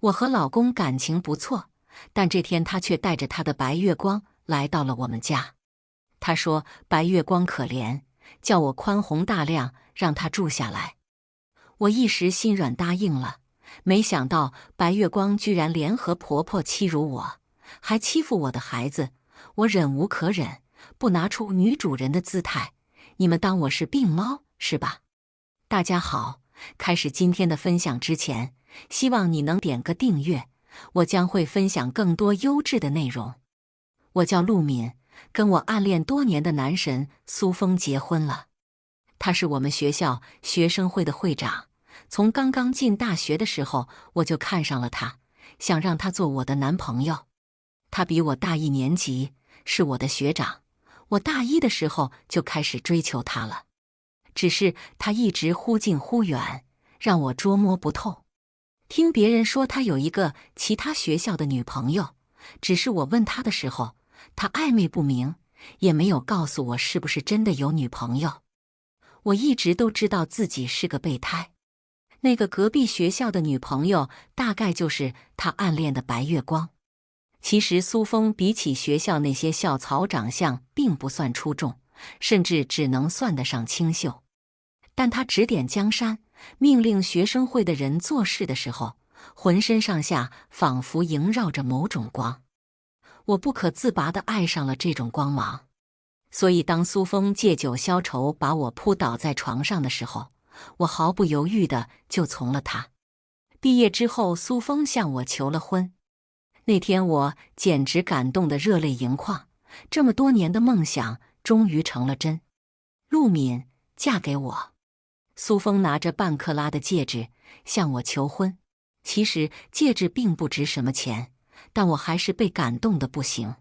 我和老公感情不错，但这天他却带着他的白月光来到了我们家。他说白月光可怜，叫我宽宏大量，让他住下来。我一时心软答应了，没想到白月光居然联合婆婆欺辱我，还欺负我的孩子。我忍无可忍，不拿出女主人的姿态，你们当我是病猫是吧？大家好，开始今天的分享之前，希望你能点个订阅，我将会分享更多优质的内容。我叫陆敏，跟我暗恋多年的男神苏峰结婚了。他是我们学校学生会的会长，从刚刚进大学的时候我就看上了他，想让他做我的男朋友。他比我大1年级，是我的学长。我大一的时候就开始追求他了，只是他一直忽近忽远，让我捉摸不透。听别人说他有一个其他学校的女朋友，只是我问他的时候，他暧昧不明，也没有告诉我是不是真的有女朋友。我一直都知道自己是个备胎，那个隔壁学校的女朋友大概就是他暗恋的白月光。其实苏峰比起学校那些校草长相并不算出众，甚至只能算得上清秀。但他指点江山，命令学生会的人做事的时候，浑身上下仿佛萦绕着某种光。我不可自拔地爱上了这种光芒。所以当苏峰借酒消愁把我扑倒在床上的时候，我毫不犹豫地就从了他。毕业之后，苏峰向我求了婚。那天我简直感动得热泪盈眶，这么多年的梦想终于成了真。陆敏，嫁给我。苏峰拿着半克拉的戒指向我求婚。其实戒指并不值什么钱，但我还是被感动得不行。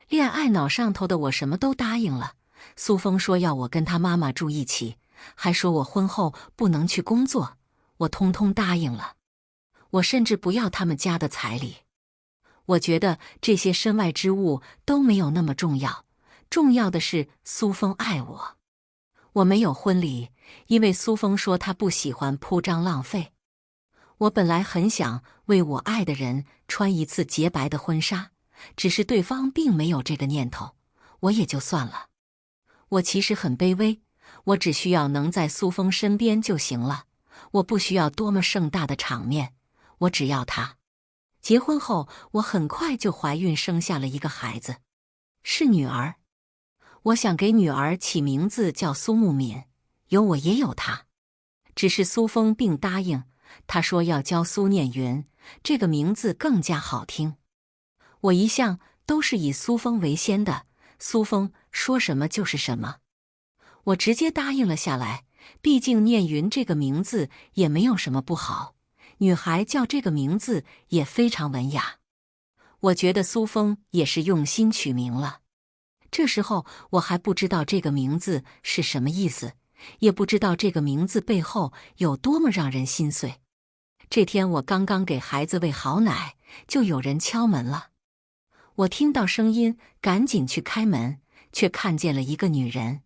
恋爱脑上头的我什么都答应了。苏峰说要我跟他妈妈住一起，还说我婚后不能去工作，我通通答应了。我甚至不要他们家的彩礼。我觉得这些身外之物都没有那么重要，重要的是苏峰爱我。我没有婚礼，因为苏峰说他不喜欢铺张浪费。我本来很想为我爱的人穿一次洁白的婚纱，只是对方并没有这个念头，我也就算了。我其实很卑微，我只需要能在苏峰身边就行了，我不需要多么盛大的场面，我只要他。结婚后，我很快就怀孕，生下了一个孩子，是女儿。我想给女儿起名字叫苏沐敏，有我也有她。只是苏峰并答应，他说要教苏念云，这个名字更加好听。我一向都是以苏峰为先的，苏峰说什么就是什么。我直接答应了下来，毕竟念云这个名字也没有什么不好。女孩叫这个名字也非常文雅，我觉得苏峰也是用心取名了。这时候我还不知道这个名字是什么意思，也不知道这个名字背后有多么让人心碎。这天我刚刚给孩子喂好奶，就有人敲门了。我听到声音，赶紧去开门，却看见了一个女人。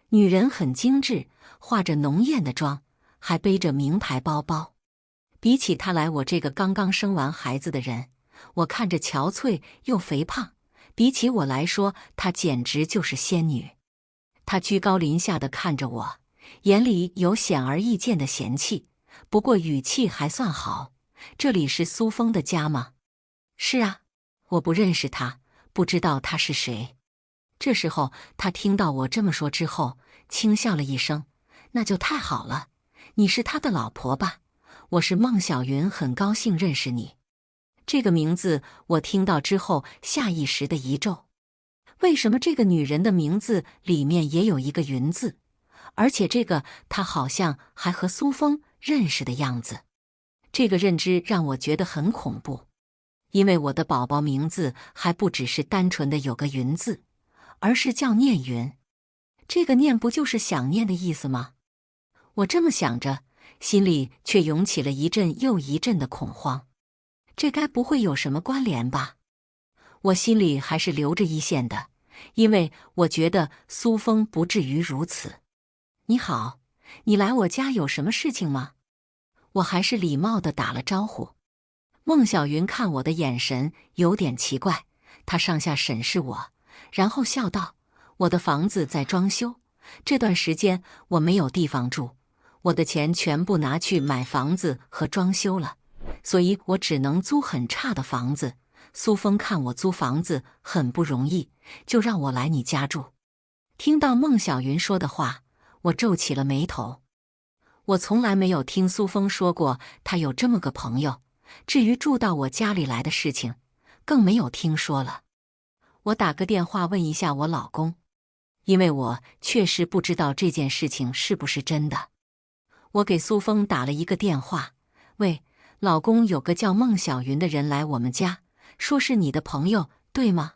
女人很精致，化着浓艳的妆，还背着名牌包包。比起她来我这个刚刚生完孩子的人，我看着憔悴又肥胖，比起我来说，她简直就是仙女。她居高临下地看着我，眼里有显而易见的嫌弃，不过语气还算好。这里是苏峰的家吗？是啊，我不认识他，不知道他是谁。这时候他听到我这么说之后，轻笑了一声，那就太好了，你是他的老婆吧？我是孟小云，很高兴认识你。这个名字我听到之后下意识的一皱，为什么这个女人的名字里面也有一个云字？而且这个她好像还和苏峰认识的样子。这个认知让我觉得很恐怖，因为我的宝宝名字还不只是单纯的有个云字，而是叫念云。这个念不就是想念的意思吗？我这么想着，心里却涌起了一阵又一阵的恐慌。这该不会有什么关联吧？我心里还是留着一线的，因为我觉得苏峰不至于如此。你好，你来我家有什么事情吗？我还是礼貌地打了招呼。孟小云看我的眼神有点奇怪，她上下审视我，然后笑道：“我的房子在装修，这段时间我没有地方住，我的钱全部拿去买房子和装修了，所以我只能租很差的房子。苏峰看我租房子很不容易，就让我来你家住。”听到孟小云说的话，我皱起了眉头。我从来没有听苏峰说过他有这么个朋友，至于住到我家里来的事情，更没有听说了。我打个电话问一下我老公，因为我确实不知道这件事情是不是真的。我给苏峰打了一个电话：“喂，老公，有个叫孟小云的人来我们家，说是你的朋友，对吗？”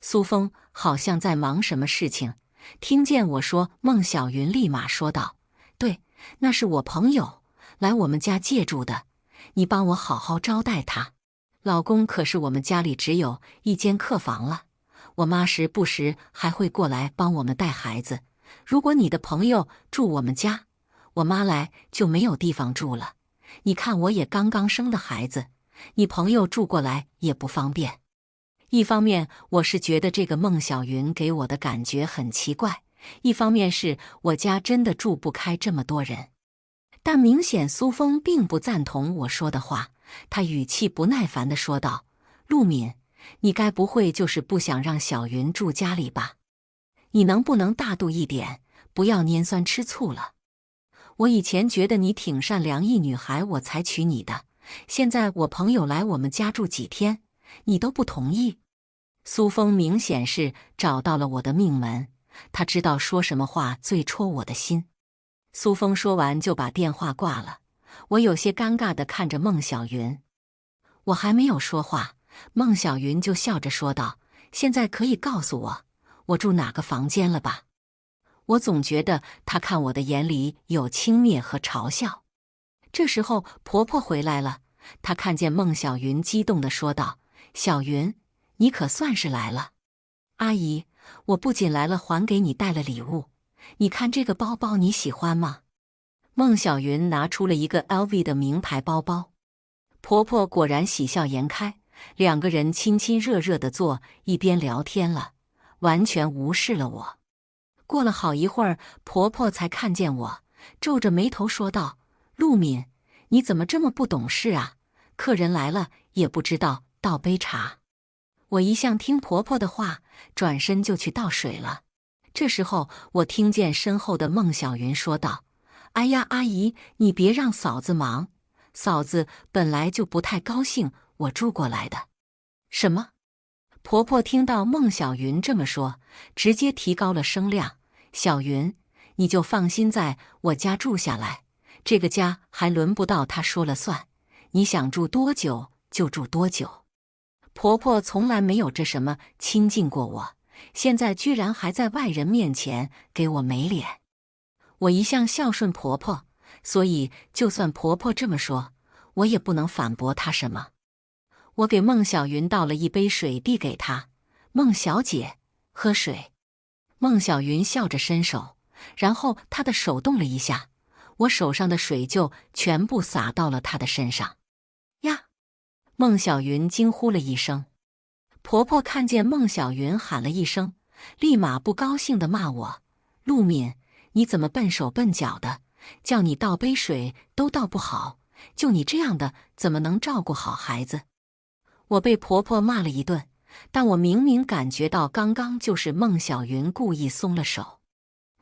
苏峰好像在忙什么事情，听见我说孟小云，立马说道：“对，那是我朋友，来我们家借住的，你帮我好好招待他。老公，可是我们家里只有一间客房了，我妈时不时还会过来帮我们带孩子。如果你的朋友住我们家，我妈来就没有地方住了。你看我也刚刚生的孩子，你朋友住过来也不方便。”一方面我是觉得这个孟小云给我的感觉很奇怪，一方面是我家真的住不开这么多人。但明显苏峰并不赞同我说的话，他语气不耐烦地说道：“陆敏，你该不会就是不想让小云住家里吧？你能不能大度一点，不要拈酸吃醋了？我以前觉得你挺善良一女孩，我才娶你的，现在我朋友来我们家住几天，你都不同意。”苏峰明显是找到了我的命门，他知道说什么话最戳我的心。苏峰说完就把电话挂了，我有些尴尬地看着孟小云。我还没有说话，孟小云就笑着说道：“现在可以告诉我住哪个房间了吧？”我总觉得她看我的眼里有轻蔑和嘲笑。这时候婆婆回来了，她看见孟小云，激动地说道：“小云，你可算是来了。阿姨，我不仅来了，还给你带了礼物。你看这个包包，你喜欢吗？”孟小云拿出了一个 LV 的名牌包包。婆婆果然喜笑颜开，两个人亲亲热热地坐一边聊天了，完全无视了我。过了好一会儿，婆婆才看见我，皱着眉头说道：“陆敏，你怎么这么不懂事啊？客人来了也不知道倒杯茶。”我一向听婆婆的话，转身就去倒水了。这时候我听见身后的孟小云说道：“哎呀，阿姨，你别让嫂子忙，嫂子本来就不太高兴我住过来的。”什么？婆婆听到孟小云这么说，直接提高了声量：“小云，你就放心在我家住下来，这个家还轮不到她说了算，你想住多久就住多久。”婆婆从来没有这什么亲近过我，现在居然还在外人面前给我没脸。我一向孝顺婆婆，所以就算婆婆这么说，我也不能反驳她什么。我给孟小云倒了一杯水递给她：“孟小姐，喝水。”孟小云笑着伸手，然后她的手动了一下，我手上的水就全部洒到了她的身上。呀！孟小云惊呼了一声。婆婆看见孟小云喊了一声，立马不高兴地骂我：“陆敏，你怎么笨手笨脚的？叫你倒杯水都倒不好，就你这样的怎么能照顾好孩子？”我被婆婆骂了一顿，但我明明感觉到刚刚就是孟小云故意松了手。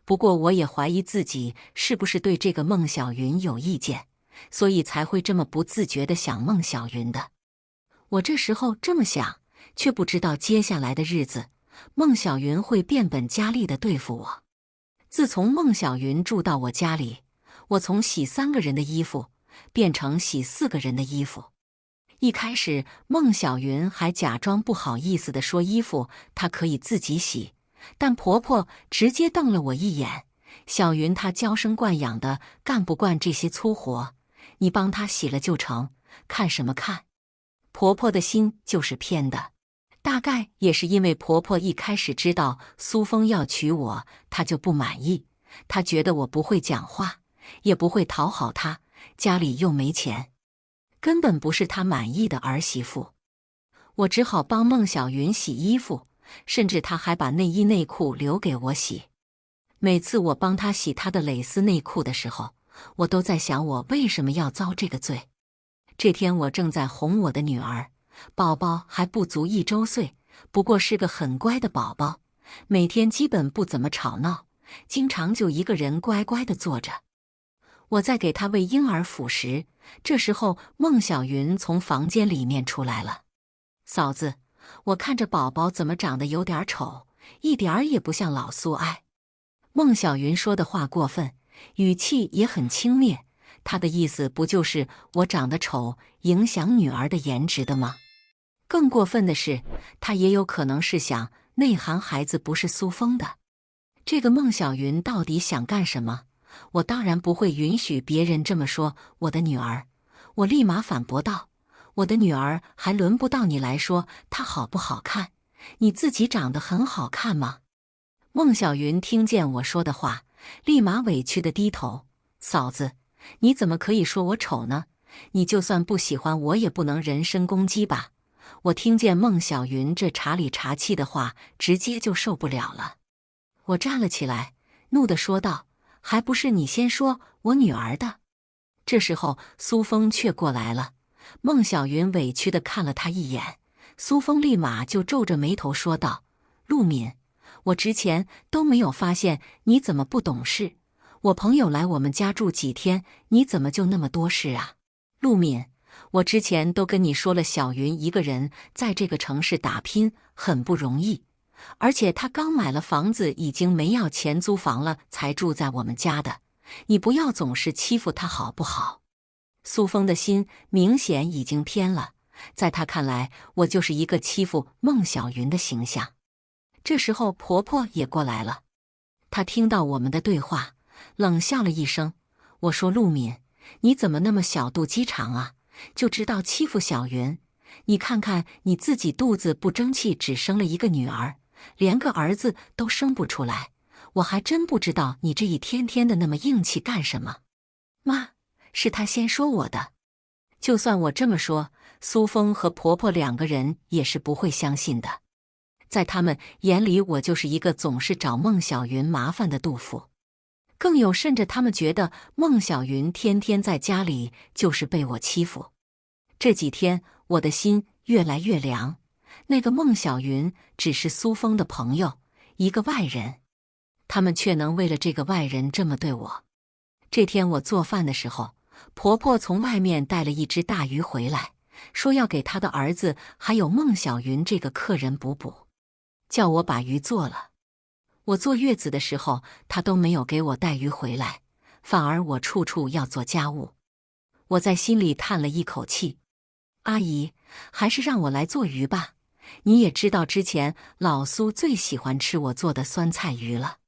不过我也怀疑自己是不是对这个孟小云有意见，所以才会这么不自觉地想孟小云的。我这时候这么想，却不知道接下来的日子，孟小云会变本加厉地对付我。自从孟小云住到我家里，我从洗3个人的衣服变成洗4个人的衣服。一开始，孟小云还假装不好意思地说衣服她可以自己洗，但婆婆直接瞪了我一眼：“小云她娇生惯养的，干不惯这些粗活，你帮她洗了就成，看什么看？”婆婆的心就是偏的，大概也是因为婆婆一开始知道苏峰要娶我，她就不满意，她觉得我不会讲话，也不会讨好她，家里又没钱。根本不是他满意的儿媳妇。我只好帮孟小云洗衣服，甚至他还把内衣内裤留给我洗。每次我帮他洗他的蕾丝内裤的时候，我都在想我为什么要遭这个罪。这天我正在哄我的女儿，宝宝还不足1周岁，不过是个很乖的宝宝，每天基本不怎么吵闹，经常就一个人乖乖地坐着。我在给他喂婴儿辅食，这时候孟小云从房间里面出来了。嫂子，我看着宝宝怎么长得有点丑，一点儿也不像老苏爱。孟小云说的话过分，语气也很轻蔑，她的意思不就是我长得丑影响女儿的颜值的吗？更过分的是，她也有可能是想内涵孩子不是苏风的。这个孟小云到底想干什么？我当然不会允许别人这么说我的女儿。我立马反驳道：我的女儿还轮不到你来说她好不好看，你自己长得很好看吗？孟小云听见我说的话，立马委屈地低头：嫂子，你怎么可以说我丑呢？你就算不喜欢我，也不能人身攻击吧？我听见孟小云这茶里茶气的话，直接就受不了了。我站了起来，怒地说道：还不是你先说我女儿的？这时候苏风却过来了，孟小云委屈地看了他一眼，苏风立马就皱着眉头说道：陆敏，我之前都没有发现你怎么不懂事，我朋友来我们家住几天，你怎么就那么多事啊？陆敏，我之前都跟你说了，小云一个人在这个城市打拼很不容易，而且她刚买了房子，已经没要钱租房了，才住在我们家的。你不要总是欺负她好不好？苏风的心明显已经偏了，在他看来，我就是一个欺负孟小云的形象。这时候婆婆也过来了，她听到我们的对话，冷笑了一声。我说：陆敏，你怎么那么小肚鸡肠啊？就知道欺负小云？你看看你自己肚子不争气，只生了一个女儿，连个儿子都生不出来，我还真不知道你这一天天的那么硬气干什么。妈，是她先说我的。就算我这么说，苏风和婆婆2个人也是不会相信的。在他们眼里，我就是一个总是找孟小云麻烦的杜甫。更有甚者，他们觉得孟小云天天在家里就是被我欺负。这几天我的心越来越凉，那个孟小云只是苏风的朋友，一个外人，他们却能为了这个外人这么对我。这天我做饭的时候，婆婆从外面带了一只大鱼回来，说要给她的儿子还有孟小云这个客人补补，叫我把鱼做了。我坐月子的时候，她都没有给我带鱼回来，反而我处处要做家务。我在心里叹了一口气，阿姨，还是让我来做鱼吧。你也知道之前老苏最喜欢吃我做的酸菜鱼了。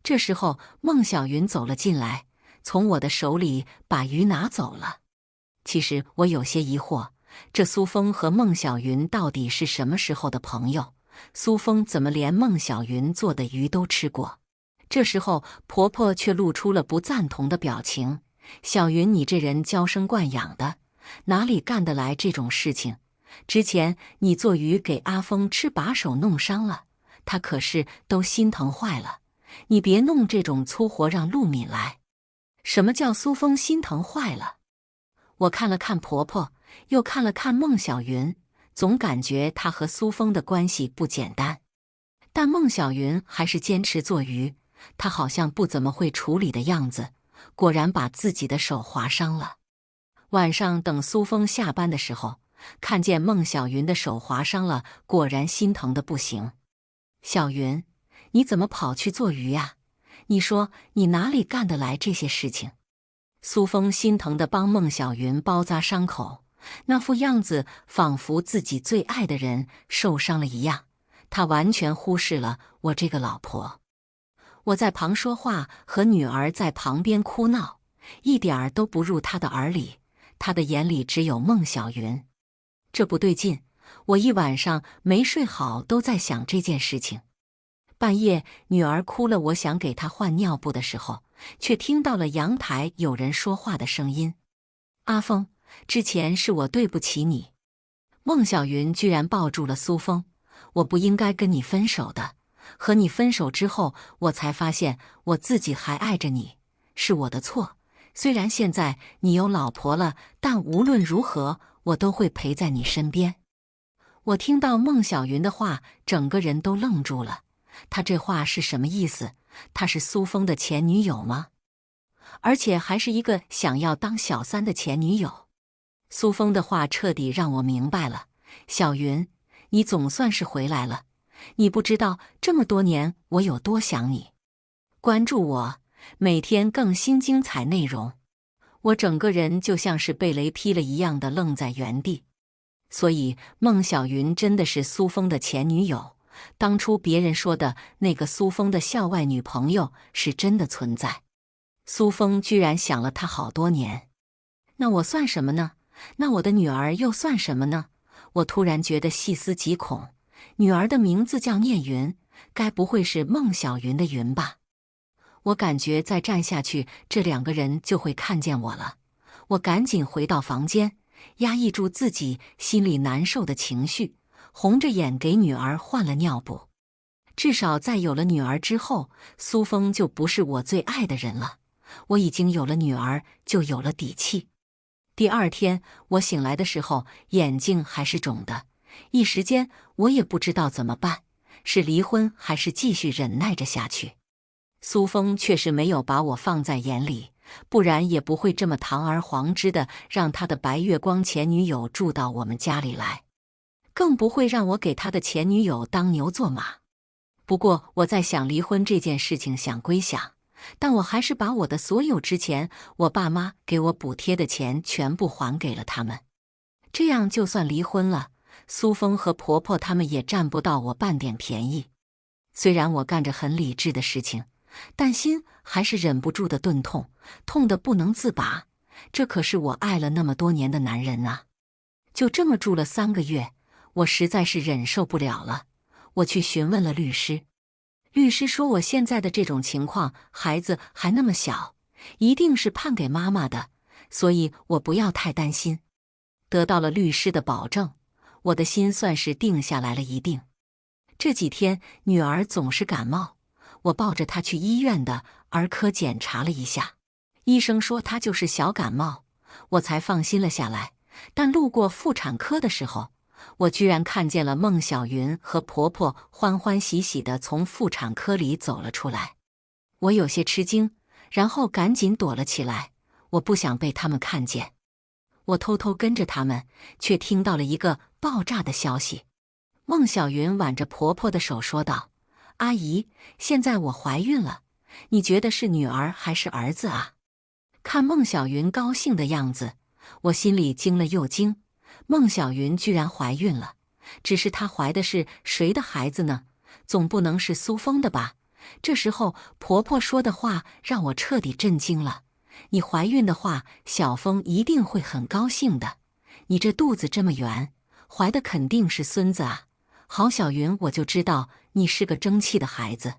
这时候孟小云走了进来，从我的手里把鱼拿走了。其实我有些疑惑，这苏风和孟小云到底是什么时候的朋友？苏风怎么连孟小云做的鱼都吃过？这时候婆婆却露出了不赞同的表情。小云，你这人娇生惯养的，哪里干得来这种事情？之前你做鱼给阿峰吃，把手弄伤了，他可是都心疼坏了。你别弄这种粗活让陆敏来。什么叫苏风心疼坏了？我看了看婆婆，又看了看孟小云，总感觉她和苏风的关系不简单。但孟小云还是坚持做鱼，她好像不怎么会处理的样子，果然把自己的手划伤了。晚上等苏风下班的时候，看见孟小云的手划伤了，果然心疼的不行。小云，你怎么跑去做鱼呀？你说你哪里干得来这些事情？苏风心疼地帮孟小云包扎伤口，那副样子仿佛自己最爱的人受伤了一样，他完全忽视了我这个老婆。我在旁说话，和女儿在旁边哭闹，一点儿都不入他的耳里，他的眼里只有孟小云。这不对劲，我一晚上没睡好，都在想这件事情。半夜女儿哭了，我想给她换尿布的时候，却听到了阳台有人说话的声音。阿峰，之前是我对不起你。孟小云居然抱住了苏峰，我不应该跟你分手的。和你分手之后，我才发现我自己还爱着你，是我的错。虽然现在你有老婆了，但无论如何，我都会陪在你身边。我听到孟小云的话，整个人都愣住了。她这话是什么意思？她是苏峰的前女友吗？而且还是一个想要当小三的前女友。苏峰的话彻底让我明白了，小云，你总算是回来了。你不知道这么多年我有多想你。关注我，每天更新精彩内容。我整个人就像是被雷劈了一样的愣在原地。所以孟小云真的是苏峰的前女友，当初别人说的那个苏峰的校外女朋友是真的存在。苏峰居然想了她好多年。那我算什么呢？那我的女儿又算什么呢？我突然觉得细思极恐。女儿的名字叫聂云，该不会是孟小云的云吧？我感觉再站下去，这两个人就会看见我了。我赶紧回到房间，压抑住自己心里难受的情绪，红着眼给女儿换了尿布。至少在有了女儿之后，苏峰就不是我最爱的人了。我已经有了女儿，就有了底气。第二天我醒来的时候，眼睛还是肿的，一时间我也不知道怎么办，是离婚还是继续忍耐着下去。苏峰确实没有把我放在眼里，不然也不会这么堂而皇之的让他的白月光前女友住到我们家里来，更不会让我给他的前女友当牛做马。不过我在想离婚这件事情，想归想，但我还是把我的所有之前我爸妈给我补贴的钱全部还给了他们。这样就算离婚了，苏峰和婆婆他们也占不到我半点便宜。虽然我干着很理智的事情，但心还是忍不住的钝痛，痛得不能自拔。这可是我爱了那么多年的男人啊！就这么住了3个月，我实在是忍受不了了。我去询问了律师，律师说我现在的这种情况，孩子还那么小，一定是判给妈妈的，所以我不要太担心。得到了律师的保证，我的心算是定下来了一定。这几天女儿总是感冒，我抱着她去医院的儿科检查了一下，医生说她就是小感冒，我才放心了下来。但路过妇产科的时候，我居然看见了孟小云和婆婆欢欢喜喜地从妇产科里走了出来。我有些吃惊，然后赶紧躲了起来，我不想被他们看见。我偷偷跟着他们，却听到了一个爆炸的消息。孟小云挽着婆婆的手说道：“阿姨，现在我怀孕了，你觉得是女儿还是儿子啊？”看孟小云高兴的样子，我心里惊了又惊。孟小云居然怀孕了，只是她怀的是谁的孩子呢？总不能是苏峰的吧？这时候婆婆说的话让我彻底震惊了。你怀孕的话，小峰一定会很高兴的。你这肚子这么圆，怀的肯定是孙子啊！好，小云，我就知道你是个争气的孩子。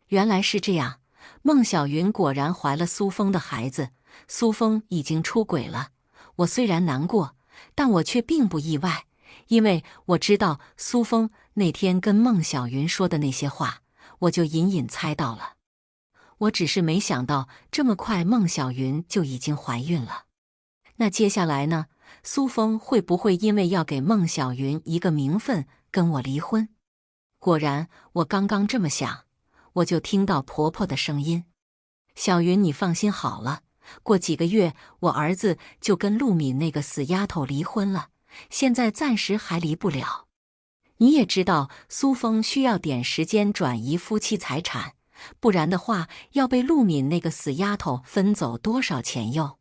原来是这样，孟小云果然怀了苏峰的孩子，苏峰已经出轨了。我虽然难过，但我却并不意外，因为我知道苏峰那天跟孟小云说的那些话，我就隐隐猜到了。我只是没想到这么快孟小云就已经怀孕了。那接下来呢？苏峰会不会因为要给孟小云一个名分跟我离婚？果然，我刚刚这么想，我就听到婆婆的声音：“小云，你放心好了，过几个月我儿子就跟陆敏那个死丫头离婚了，现在暂时还离不了。你也知道，苏峰需要点时间转移夫妻财产，不然的话要被陆敏那个死丫头分走多少钱哟。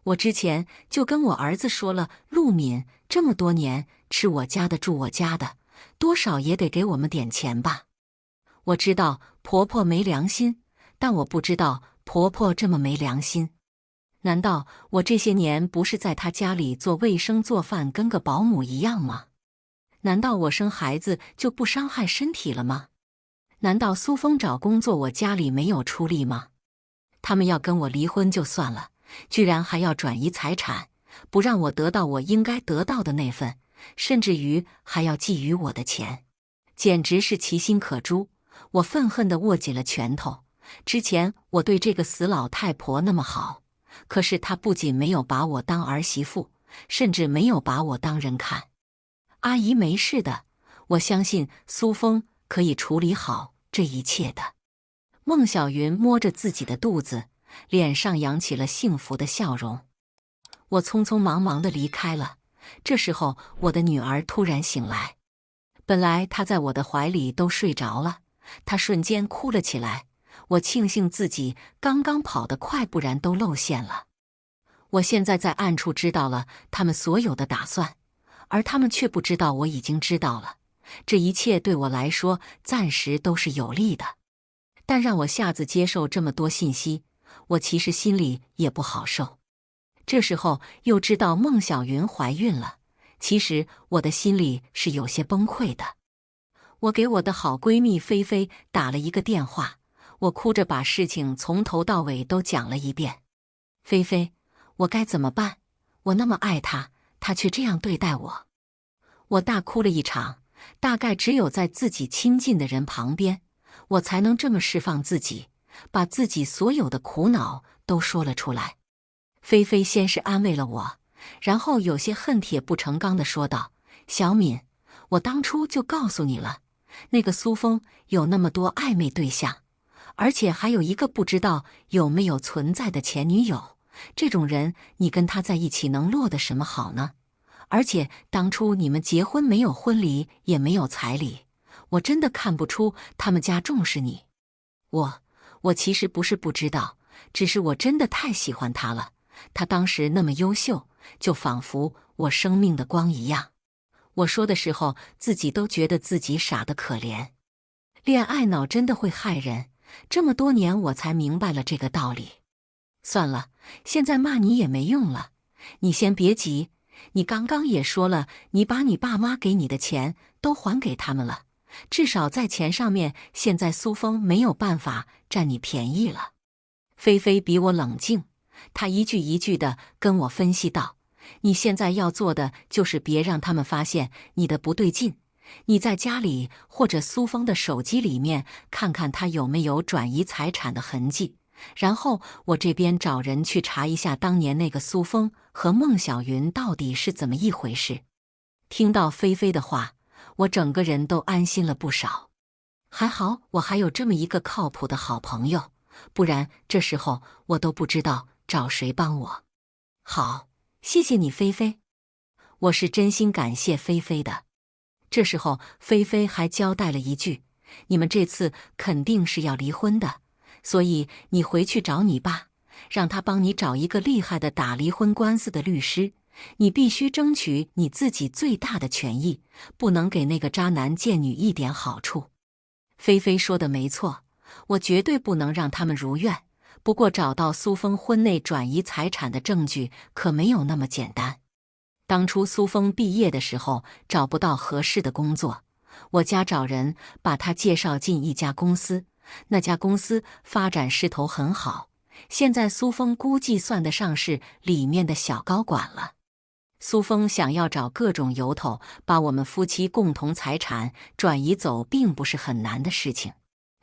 我之前就跟我儿子说了，陆敏这么多年吃我家的住我家的，多少也得给我们点钱吧。我知道婆婆没良心，但我不知道婆婆这么没良心。难道我这些年不是在她家里做卫生做饭跟个保姆一样吗？难道我生孩子就不伤害身体了吗？难道苏峰找工作我家里没有出力吗？他们要跟我离婚就算了，居然还要转移财产，不让我得到我应该得到的那份，甚至于还要觊觎我的钱，简直是其心可诛。我愤恨地握紧了拳头。之前我对这个死老太婆那么好，可是她不仅没有把我当儿媳妇，甚至没有把我当人看。阿姨没事的，我相信苏峰可以处理好这一切的。孟小云摸着自己的肚子，脸上扬起了幸福的笑容。我匆匆忙忙地离开了。这时候，我的女儿突然醒来，本来她在我的怀里都睡着了，她瞬间哭了起来。我庆幸自己刚刚跑得快，不然都露馅了。我现在在暗处知道了他们所有的打算，而他们却不知道我已经知道了。这一切对我来说暂时都是有利的，但让我下次接受这么多信息，我其实心里也不好受。这时候又知道孟小云怀孕了，其实我的心里是有些崩溃的。我给我的好闺蜜菲菲打了一个电话，我哭着把事情从头到尾都讲了一遍。菲菲，我该怎么办？我那么爱她，她却这样对待我。我大哭了一场，大概只有在自己亲近的人旁边，我才能这么释放自己，把自己所有的苦恼都说了出来。菲菲先是安慰了我，然后有些恨铁不成钢地说道：“小敏，我当初就告诉你了，那个苏峰有那么多暧昧对象，而且还有一个不知道有没有存在的前女友。这种人，你跟他在一起能落得什么好呢？而且当初你们结婚没有婚礼，也没有彩礼，我真的看不出他们家重视你。我其实不是不知道，只是我真的太喜欢他了。他当时那么优秀，就仿佛我生命的光一样。”我说的时候，自己都觉得自己傻得可怜。恋爱脑真的会害人，这么多年我才明白了这个道理。算了，现在骂你也没用了，你先别急。你刚刚也说了，你把你爸妈给你的钱都还给他们了，至少在钱上面，现在苏峰没有办法占你便宜了。菲菲比我冷静，她一句一句地跟我分析道：“你现在要做的就是别让他们发现你的不对劲。你在家里或者苏峰的手机里面看看他有没有转移财产的痕迹，然后我这边找人去查一下当年那个苏峰和孟小云到底是怎么一回事。”听到菲菲的话，我整个人都安心了不少。还好我还有这么一个靠谱的好朋友，不然这时候我都不知道找谁帮我。好，谢谢你，菲菲。我是真心感谢菲菲的。这时候，菲菲还交代了一句：“你们这次肯定是要离婚的，所以你回去找你爸，让他帮你找一个厉害的打离婚官司的律师。你必须争取你自己最大的权益，不能给那个渣男贱女一点好处。”菲菲说的没错，我绝对不能让他们如愿。不过找到苏峰婚内转移财产的证据可没有那么简单。当初苏峰毕业的时候找不到合适的工作，我家找人把他介绍进一家公司，那家公司发展势头很好，现在苏峰估计算得上是里面的小高管了。苏峰想要找各种由头把我们夫妻共同财产转移走，并不是很难的事情。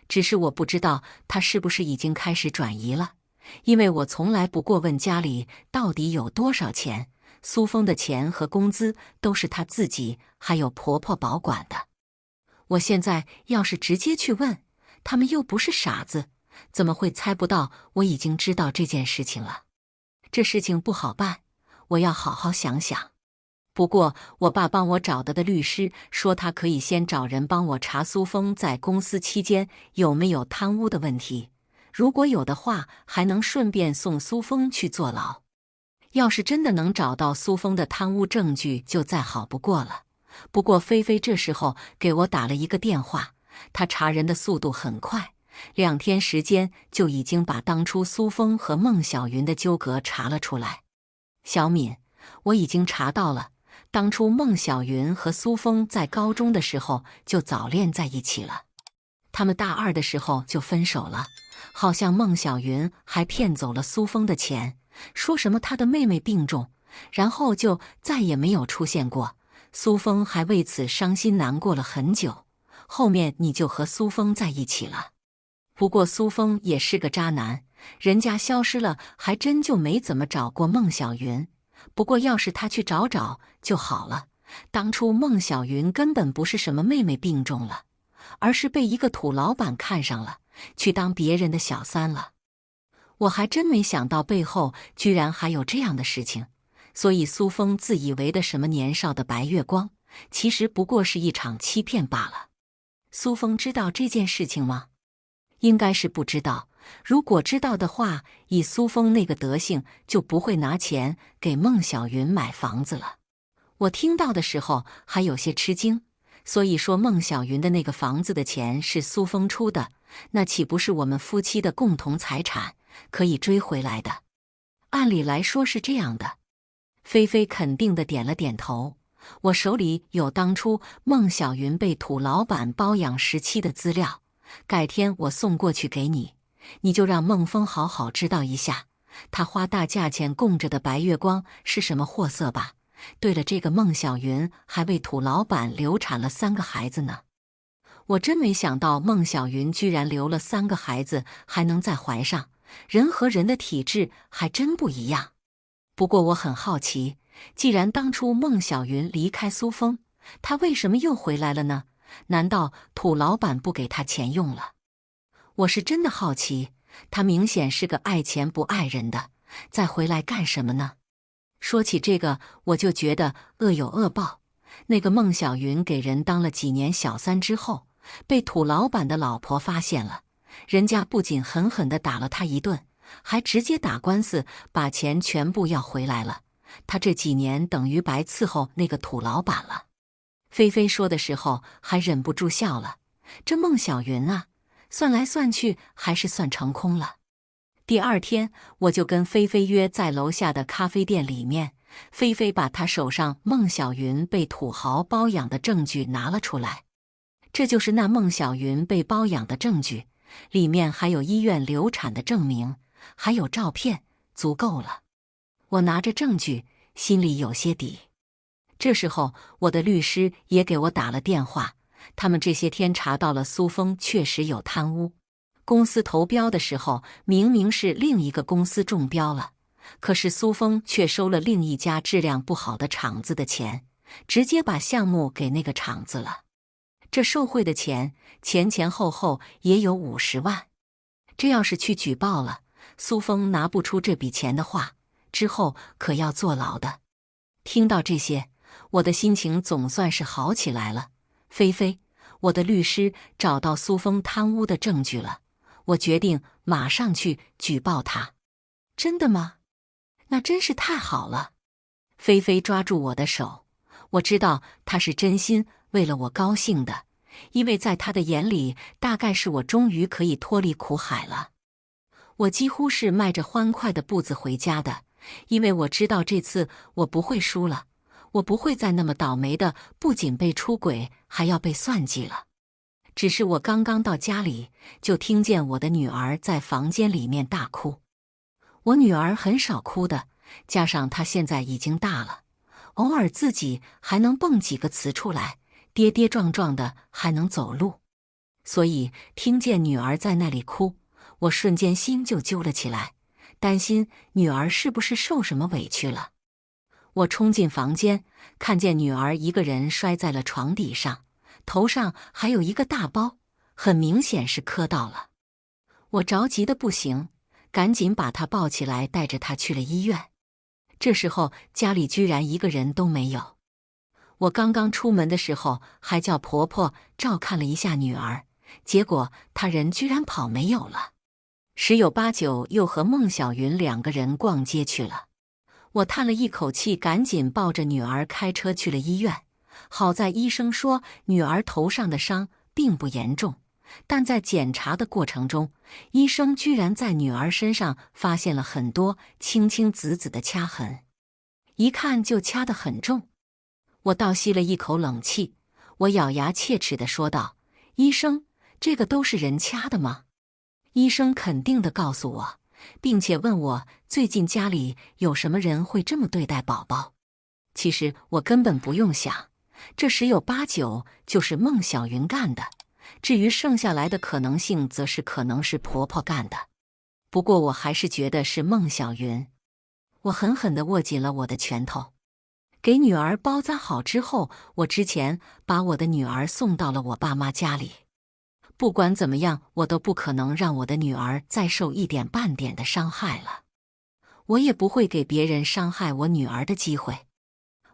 只是我不知道他是不是已经开始转移了，因为我从来不过问家里到底有多少钱。苏峰的钱和工资都是他自己还有婆婆保管的。我现在要是直接去问，他们又不是傻子，怎么会猜不到我已经知道这件事情了？这事情不好办，我要好好想想。不过我爸帮我找的律师说，他可以先找人帮我查苏峰在公司期间有没有贪污的问题，如果有的话，还能顺便送苏峰去坐牢。要是真的能找到苏峰的贪污证据，就再好不过了。不过菲菲这时候给我打了一个电话，她查人的速度很快，2天时间就已经把当初苏峰和孟小云的纠葛查了出来。小敏，我已经查到了，当初孟小云和苏峰在高中的时候就早恋在一起了，他们大2的时候就分手了，好像孟小云还骗走了苏峰的钱，说什么他的妹妹病重，然后就再也没有出现过。苏峰还为此伤心难过了很久。后面你就和苏峰在一起了。不过苏峰也是个渣男，人家消失了，还真就没怎么找过孟小云。不过要是他去找找就好了。当初孟小云根本不是什么妹妹病重了，而是被一个土老板看上了，去当别人的小三了。我还真没想到背后居然还有这样的事情。所以苏峰自以为的什么年少的白月光，其实不过是一场欺骗罢了。苏峰知道这件事情吗？应该是不知道。如果知道的话，以苏峰那个德行，就不会拿钱给孟小云买房子了。我听到的时候还有些吃惊，所以说孟小云的那个房子的钱是苏峰出的，那岂不是我们夫妻的共同财产，可以追回来的？按理来说是这样的。菲菲肯定地点了点头。我手里有当初孟小云被土老板包养时期的资料，改天我送过去给你，你就让孟峰好好知道一下，他花大价钱供着的白月光是什么货色吧。对了，这个孟小云还为土老板流产了3个孩子呢。我真没想到孟小云居然留了3个孩子还能再怀上，人和人的体质还真不一样。不过我很好奇，既然当初孟小云离开苏峰，她为什么又回来了呢？难道土老板不给她钱用了？我是真的好奇，他明显是个爱钱不爱人的，再回来干什么呢？说起这个，我就觉得恶有恶报。那个孟小云给人当了几年小三之后，被土老板的老婆发现了，人家不仅狠狠地打了他一顿，还直接打官司把钱全部要回来了。他这几年等于白伺候那个土老板了。菲菲说的时候还忍不住笑了，这孟小云啊，算来算去还是算成空了。第二天我就跟菲菲约在楼下的咖啡店里面，菲菲把她手上孟小云被土豪包养的证据拿了出来。这就是那孟小云被包养的证据，里面还有医院流产的证明，还有照片，足够了。我拿着证据，心里有些底。这时候我的律师也给我打了电话，他们这些天查到了苏峰确实有贪污。公司投标的时候，明明是另一个公司中标了，可是苏峰却收了另一家质量不好的厂子的钱，直接把项目给那个厂子了。这受贿的钱前前后后也有50万。这要是去举报了，苏峰拿不出这笔钱的话，之后可要坐牢的。听到这些，我的心情总算是好起来了。菲菲，我的律师找到苏峰贪污的证据了，我决定马上去举报他。真的吗？那真是太好了。菲菲抓住我的手，我知道她是真心为了我高兴的，因为在她的眼里，大概是我终于可以脱离苦海了。我几乎是迈着欢快的步子回家的，因为我知道这次我不会输了，我不会再那么倒霉的，不仅被出轨，还要被算计了。只是我刚刚到家里，就听见我的女儿在房间里面大哭。我女儿很少哭的，加上她现在已经大了，偶尔自己还能蹦几个词出来，跌跌撞撞的还能走路。所以听见女儿在那里哭，我瞬间心就揪了起来，担心女儿是不是受什么委屈了。我冲进房间，看见女儿一个人摔在了床底上，头上还有一个大包，很明显是磕到了。我着急的不行，赶紧把她抱起来，带着她去了医院。这时候家里居然一个人都没有。我刚刚出门的时候还叫婆婆照看了一下女儿，结果她人居然跑没有了，十有八九又和孟小云2个人逛街去了。我叹了一口气，赶紧抱着女儿开车去了医院。好在医生说女儿头上的伤并不严重，但在检查的过程中，医生居然在女儿身上发现了很多青青紫紫的掐痕，一看就掐得很重。我倒吸了一口冷气，我咬牙切齿地说道：“医生，这个都是人掐的吗？”医生肯定地告诉我，并且问我最近家里有什么人会这么对待宝宝。其实我根本不用想，这十有八九就是孟小云干的。至于剩下来的可能性，则是可能是婆婆干的。不过我还是觉得是孟小云。我狠狠地握紧了我的拳头。给女儿包扎好之后，我之前把我的女儿送到了我爸妈家里。不管怎么样，我都不可能让我的女儿再受一点半点的伤害了。我也不会给别人伤害我女儿的机会。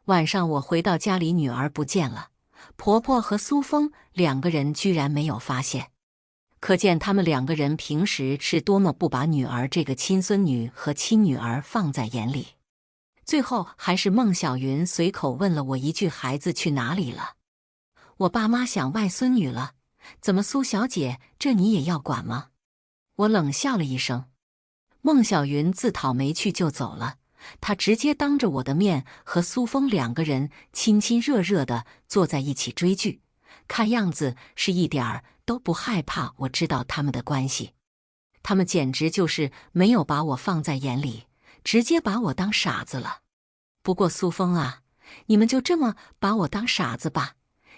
晚上我回到家里，女儿不见了，婆婆和苏峰两个人居然没有发现。可见他们两个人平时是多么不把女儿这个亲孙女和亲女儿放在眼里。最后还是孟小云随口问了我一句：“孩子去哪里了？”我爸妈想外孙女了，怎么苏小姐，这你也要管吗？我冷笑了一声。孟小云自讨没趣就走了，她直接当着我的面和苏峰两个人亲亲热热地坐在一起追剧，看样子是一点儿都不害怕我知道他们的关系。他们简直就是没有把我放在眼里，直接把我当傻子了。不过苏峰啊，你们就这么把我当傻子吧，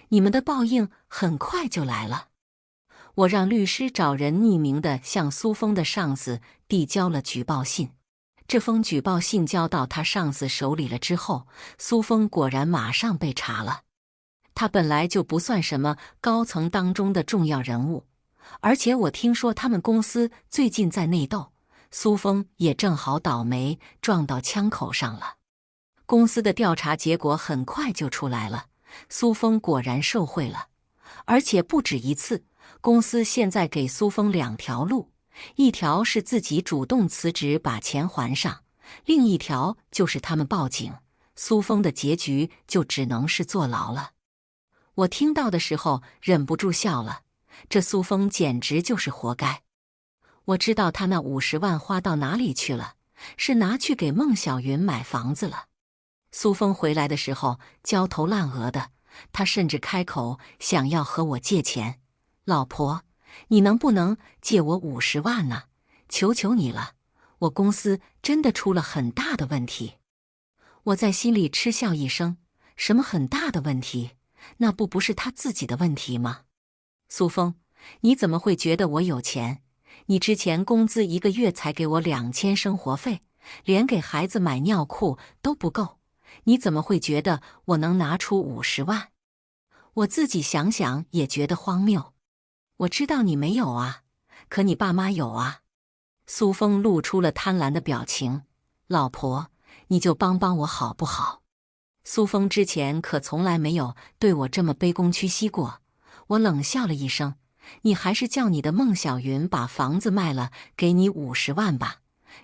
你们的报应很快就来了。我让律师找人匿名地向苏峰的上司递交了举报信。这封举报信交到他上司手里了之后，苏峰果然马上被查了。他本来就不算什么高层当中的重要人物，而且我听说他们公司最近在内斗，苏峰也正好倒霉撞到枪口上了。公司的调查结果很快就出来了，苏峰果然受贿了，而且不止一次。公司现在给苏峰两条路，一条是自己主动辞职把钱还上，另一条就是他们报警，苏峰的结局就只能是坐牢了。我听到的时候忍不住笑了，这苏峰简直就是活该。我知道他那50万花到哪里去了，是拿去给孟小云买房子了。苏峰回来的时候焦头烂额的，他甚至开口想要和我借钱。老婆，你能不能借我50万呢？求求你了，我公司真的出了很大的问题。我在心里嗤笑一声，什么很大的问题？那不是他自己的问题吗？苏峰，你怎么会觉得我有钱？你之前工资1个月才给我2000生活费，连给孩子买尿裤都不够，你怎么会觉得我能拿出50万？我自己想想也觉得荒谬。我知道你没有啊，可你爸妈有啊。苏峰露出了贪婪的表情。老婆，你就帮帮我好不好？苏峰之前可从来没有对我这么卑躬屈膝过。我冷笑了一声，你还是叫你的孟小云把房子卖了，给你50万吧。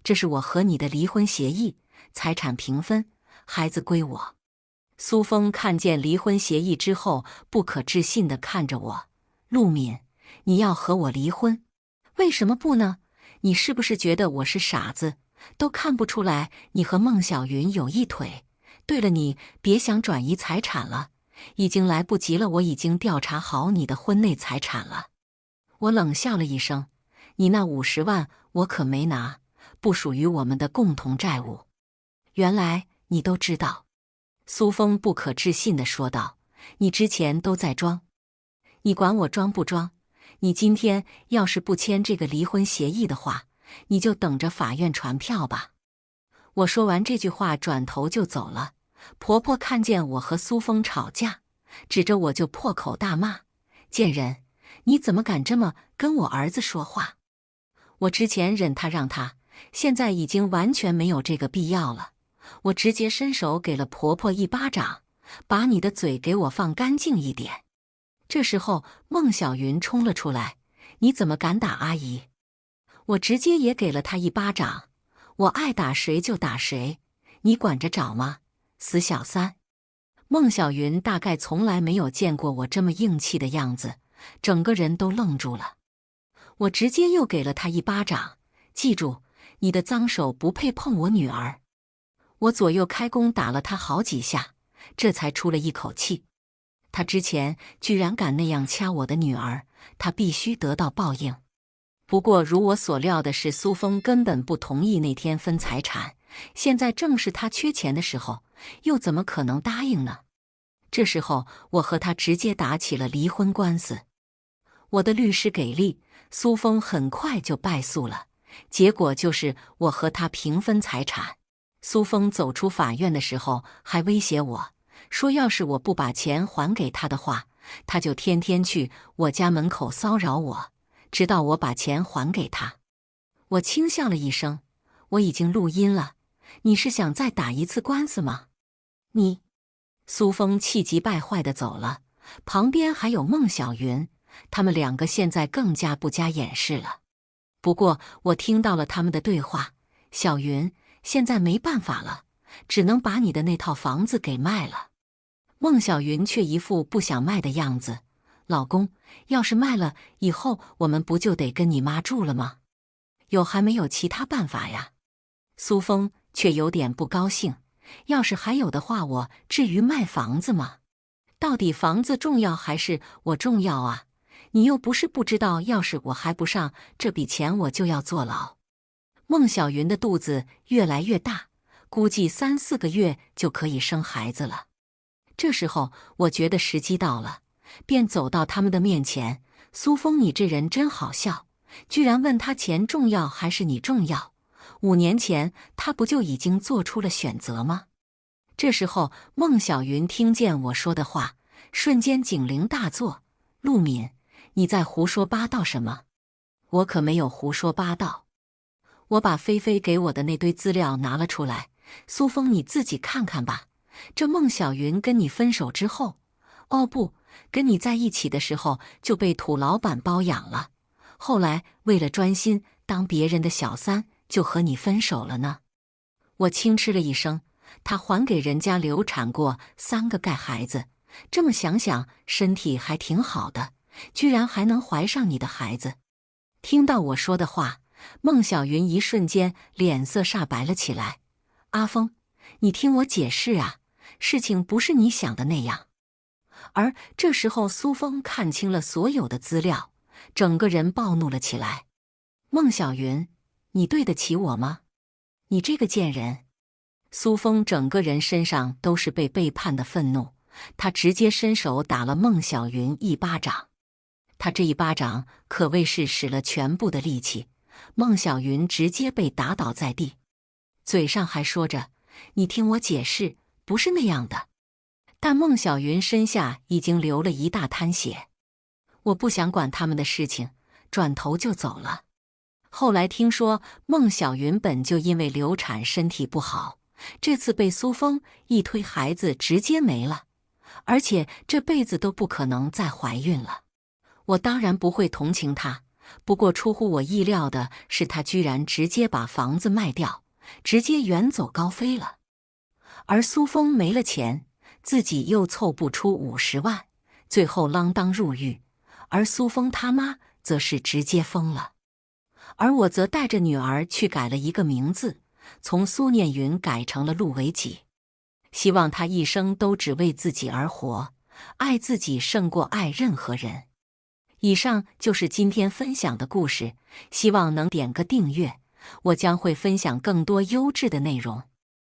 这是我和你的离婚协议，财产平分，孩子归我。苏峰看见离婚协议之后，不可置信地看着我。陆敏，你要和我离婚？为什么不呢？你是不是觉得我是傻子，都看不出来你和孟小云有一腿？对了，你别想转移财产了，已经来不及了，我已经调查好你的婚内财产了。我冷笑了一声，你那50万我可没拿，不属于我们的共同债务。原来你都知道。苏峰不可置信地说道，你之前都在装，你管我装不装？你今天要是不签这个离婚协议的话，你就等着法院传票吧。我说完这句话转头就走了。婆婆看见我和苏峰吵架，指着我就破口大骂，贱人，你怎么敢这么跟我儿子说话？我之前忍他让他，现在已经完全没有这个必要了。我直接伸手给了婆婆一巴掌，把你的嘴给我放干净一点。这时候孟小云冲了出来，你怎么敢打阿姨？我直接也给了她一巴掌，我爱打谁就打谁，你管着找吗？死小三！孟小云大概从来没有见过我这么硬气的样子，整个人都愣住了。我直接又给了她一巴掌，记住，你的脏手不配碰我女儿。我左右开弓打了她好几下，这才出了一口气。他之前居然敢那样掐我的女儿，他必须得到报应。不过，如我所料的是，苏峰根本不同意那天分财产。现在正是他缺钱的时候，又怎么可能答应呢？这时候，我和他直接打起了离婚官司。我的律师给力，苏峰很快就败诉了。结果就是我和他平分财产。苏峰走出法院的时候，还威胁我说，要是我不把钱还给他的话，他就天天去我家门口骚扰我，直到我把钱还给他。我轻笑了一声，我已经录音了，你是想再打一次官司吗？你……苏峰气急败坏地走了，旁边还有孟小云，他们两个现在更加不加掩饰了。不过我听到了他们的对话，小云，现在没办法了，只能把你的那套房子给卖了。孟小云却一副不想卖的样子，老公，要是卖了，以后我们不就得跟你妈住了吗？有还没有其他办法呀？苏峰却有点不高兴，要是还有的话，我至于卖房子吗？到底房子重要还是我重要啊？你又不是不知道，要是我还不上这笔钱，我就要坐牢。孟小云的肚子越来越大，估计3、4个月就可以生孩子了。这时候我觉得时机到了，便走到他们的面前。苏峰，你这人真好笑，居然问他钱重要还是你重要？5年前他不就已经做出了选择吗？这时候孟小云听见我说的话，瞬间警铃大作，陆敏，你在胡说八道什么？我可没有胡说八道。我把菲菲给我的那堆资料拿了出来，苏峰，你自己看看吧。这孟小云跟你分手之后，哦不，跟你在一起的时候就被土老板包养了，后来为了专心当别人的小三，就和你分手了呢。我轻嗤了一声，他还给人家流产过3个盖孩子，这么想想身体还挺好的，居然还能怀上你的孩子。听到我说的话，孟小云一瞬间脸色煞白了起来。阿峰，你听我解释啊，事情不是你想的那样。而这时候苏峰看清了所有的资料，整个人暴怒了起来。孟小云，你对得起我吗？你这个贱人！苏峰整个人身上都是被背叛的愤怒，他直接伸手打了孟小云一巴掌。他这一巴掌可谓是使了全部的力气，孟小云直接被打倒在地，嘴上还说着，你听我解释，不是那样的。但孟小云身下已经流了一大滩血。我不想管他们的事情，转头就走了。后来听说孟小云本就因为流产身体不好，这次被苏峰一推，孩子直接没了，而且这辈子都不可能再怀孕了。我当然不会同情她，不过出乎我意料的是，她居然直接把房子卖掉，直接远走高飞了。而苏峰没了钱，自己又凑不出50万，最后锒铛入狱，而苏峰他妈则是直接疯了。而我则带着女儿去改了一个名字，从苏念云改成了陆维己，希望她一生都只为自己而活，爱自己胜过爱任何人。以上就是今天分享的故事，希望能点个订阅，我将会分享更多优质的内容。